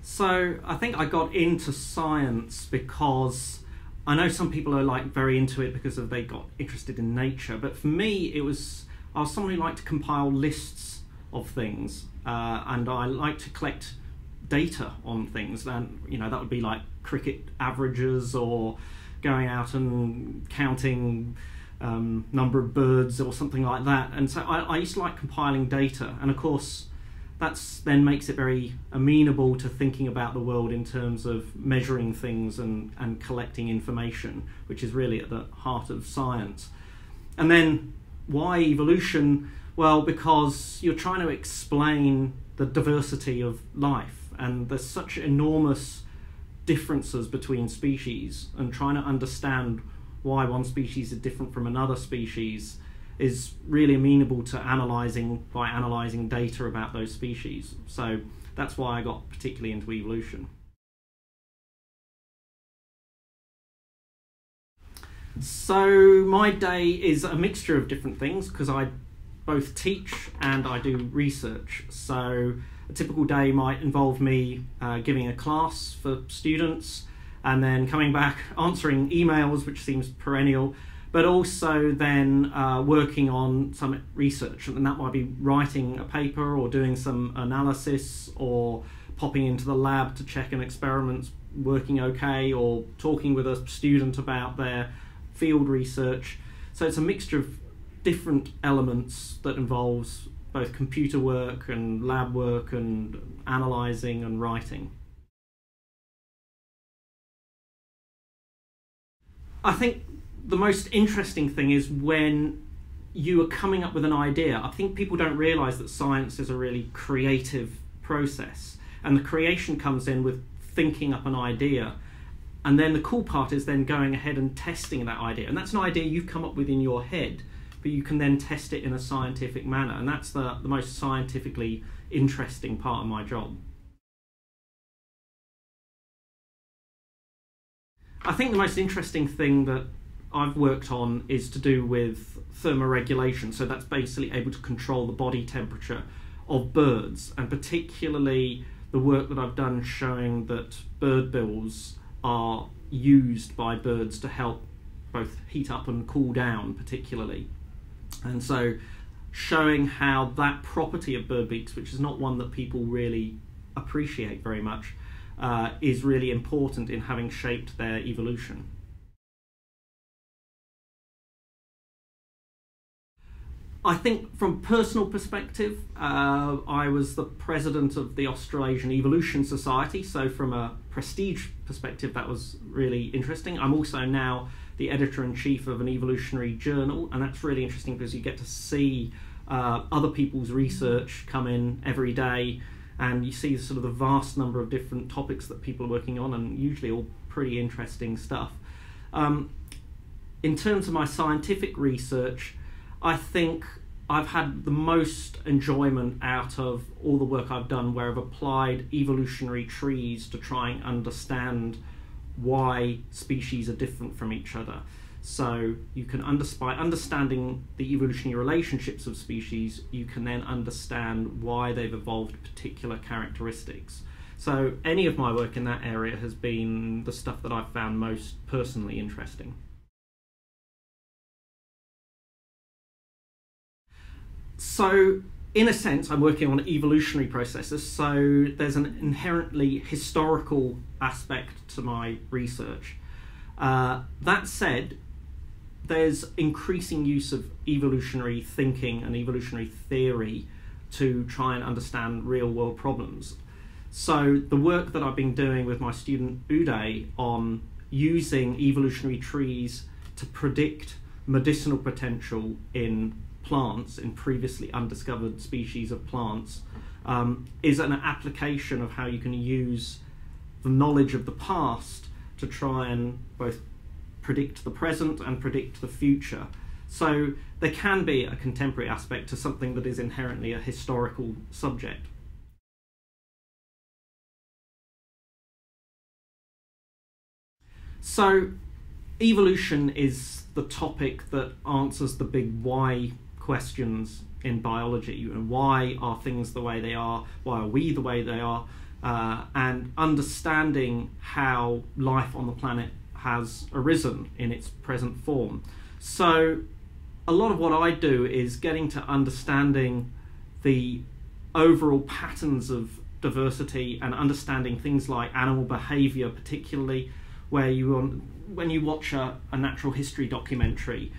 So I think I got into science because I know some people are like very into it because they got interested in nature, but for me I was someone who liked to compile lists of things, and I like to collect data on things, and that would be like cricket averages or going out and counting number of birds or something like that. And so I used to like compiling data, and of course that's then makes it very amenable to thinking about the world in terms of measuring things and collecting information, which is really at the heart of science. And then why evolution? Well, because you're trying to explain the diversity of life, and there's such enormous differences between species, and trying to understand why one species is different from another species is really amenable to analysing data about those species. So that's why I got particularly into evolution. So my day is a mixture of different things because I both teach and I do research. So a typical day might involve me giving a class for students and then coming back answering emails, which seems perennial, but also then working on some research, and that might be writing a paper or doing some analysis or popping into the lab to check an experiment's working okay, or talking with a student about their field research. So it's a mixture of different elements that involves both computer work and lab work and analysing and writing. I think the most interesting thing is when you are coming up with an idea. I think people don't realise that science is a really creative process, and the creation comes in with thinking up an idea, and then the cool part is then going ahead and testing that idea. And that's an idea you've come up with in your head, but you can then test it in a scientific manner, and that's the most scientifically interesting part of my job. I think the most interesting thing that I've worked on is to do with thermoregulation. So that's basically able to control the body temperature of birds, and particularly the work that I've done showing that bird bills are used by birds to help both heat up and cool down particularly. And so showing how that property of bird beaks, which is not one that people really appreciate very much, is really important in having shaped their evolution. I think from personal perspective, I was the president of the Australasian Evolution Society, so from a prestige perspective that was really interesting. I'm also now the editor-in-chief of an evolutionary journal, and that's really interesting because you get to see other people's research come in every day, and you see sort of the vast number of different topics that people are working on, and usually all pretty interesting stuff. In terms of my scientific research, I think I've had the most enjoyment out of all the work I've done where I've applied evolutionary trees to try and understand why species are different from each other. So you can by understanding the evolutionary relationships of species, you can then understand why they've evolved particular characteristics. So any of my work in that area has been the stuff that I've found most personally interesting. So in a sense, I'm working on evolutionary processes, so there's an inherently historical aspect to my research. That said, there's increasing use of evolutionary thinking and evolutionary theory to try and understand real-world problems. So the work that I've been doing with my student Uday on using evolutionary trees to predict medicinal potential in plants, in previously undiscovered species of plants, is an application of how you can use the knowledge of the past to try and both predict the present and predict the future. So there can be a contemporary aspect to something that is inherently a historical subject. So evolution is the topic that answers the big why questions in biology. And why are things the way they are? Why are we the way they are? and understanding how life on the planet has arisen in its present form. So a lot of what I do is getting to understanding the overall patterns of diversity and understanding things like animal behaviour, particularly where when you watch a natural history documentary,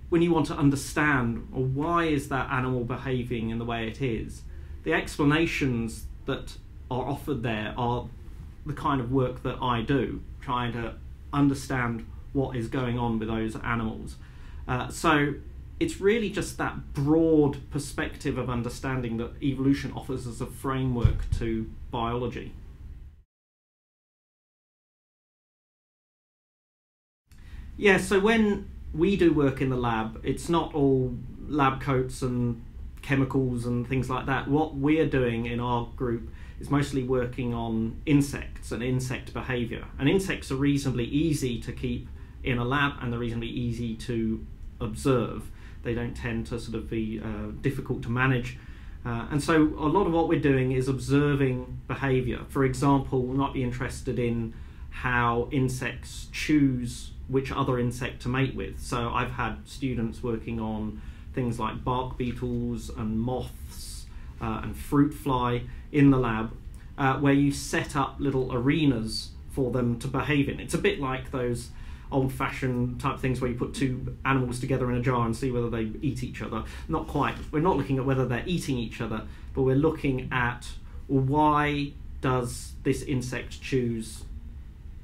when you want to understand, well, why is that animal behaving in the way it is, the explanations that are offered there are the kind of work that I do, trying to understand what is going on with those animals. So it's really just that broad perspective of understanding that evolution offers as a framework to biology. Yeah, so when we do work in the lab, it's not all lab coats and chemicals and things like that. What we're doing in our group is mostly working on insects and insect behaviour. And insects are reasonably easy to keep in a lab, and they're reasonably easy to observe. They don't tend to sort of be difficult to manage. And so a lot of what we're doing is observing behaviour. For example, we might be interested in how insects choose which other insect to mate with. So I've had students working on things like bark beetles and moths and fruit fly in the lab, where you set up little arenas for them to behave in. It's a bit like those old-fashioned type things where you put two animals together in a jar and see whether they eat each other. Not quite. We're not looking at whether they're eating each other, but we're looking at, well, why does this insect choose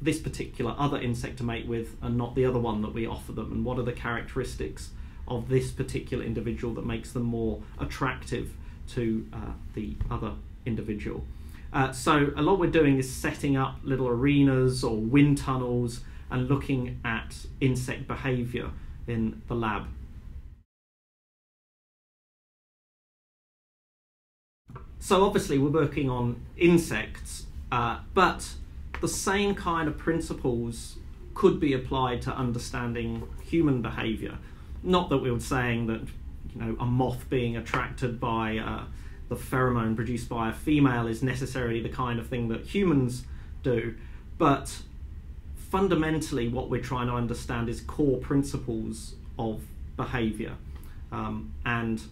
this particular other insect to mate with and not the other one that we offer them, and what are the characteristics of this particular individual that makes them more attractive to the other individual. So a lot we're doing is setting up little arenas or wind tunnels and looking at insect behaviour in the lab. So obviously we're working on insects, but the same kind of principles could be applied to understanding human behaviour. Not that we were saying that, you know, a moth being attracted by the pheromone produced by a female is necessarily the kind of thing that humans do, but fundamentally what we're trying to understand is core principles of behaviour, and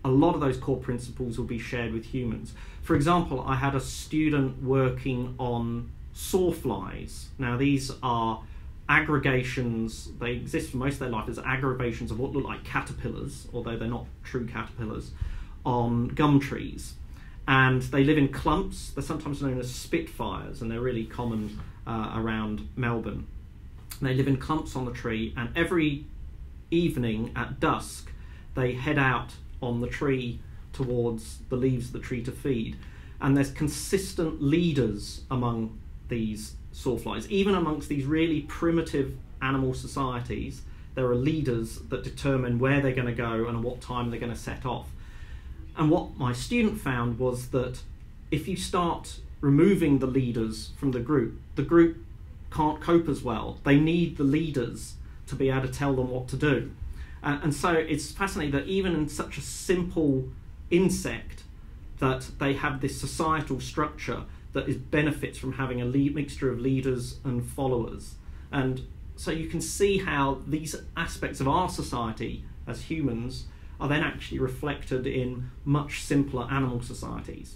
a lot of those core principles will be shared with humans. For example, I had a student working on sawflies. Now these are aggregations, they exist for most of their life as aggregations of what look like caterpillars, although they're not true caterpillars, on gum trees. And they live in clumps. They're sometimes known as spitfires, and they're really common around Melbourne. And they live in clumps on the tree, and every evening at dusk they head out on the tree towards the leaves of the tree to feed. And there's consistent leaders among these sawflies. Even amongst these really primitive animal societies, there are leaders that determine where they're going to go and at what time they're going to set off. And what my student found was that if you start removing the leaders from the group can't cope as well. They need the leaders to be able to tell them what to do. And so it's fascinating that even in such a simple insect, that they have this societal structure that benefits from having a mixture of leaders and followers. And so you can see how these aspects of our society as humans are then actually reflected in much simpler animal societies.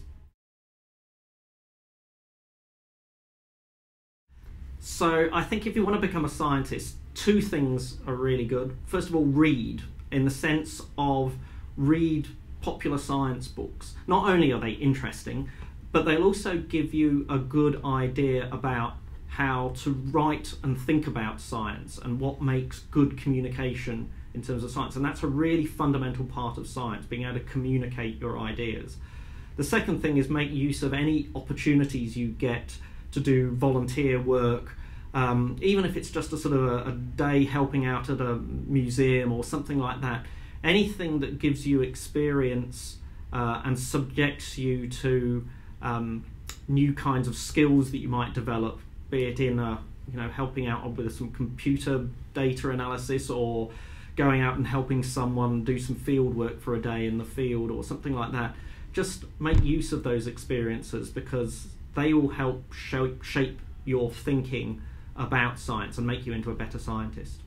So I think if you want to become a scientist, two things are really good. First of all, read, in the sense of read popular science books. Not only are they interesting, but they'll also give you a good idea about how to write and think about science and what makes good communication in terms of science. And that's a really fundamental part of science, being able to communicate your ideas. The second thing is make use of any opportunities you get to do volunteer work, even if it's just a sort of a day helping out at a museum or something like that. Anything that gives you experience and subjects you to new kinds of skills that you might develop, be it in helping out with some computer data analysis or going out and helping someone do some field work for a day in the field or something like that. Just make use of those experiences, because they will help shape your thinking about science and make you into a better scientist.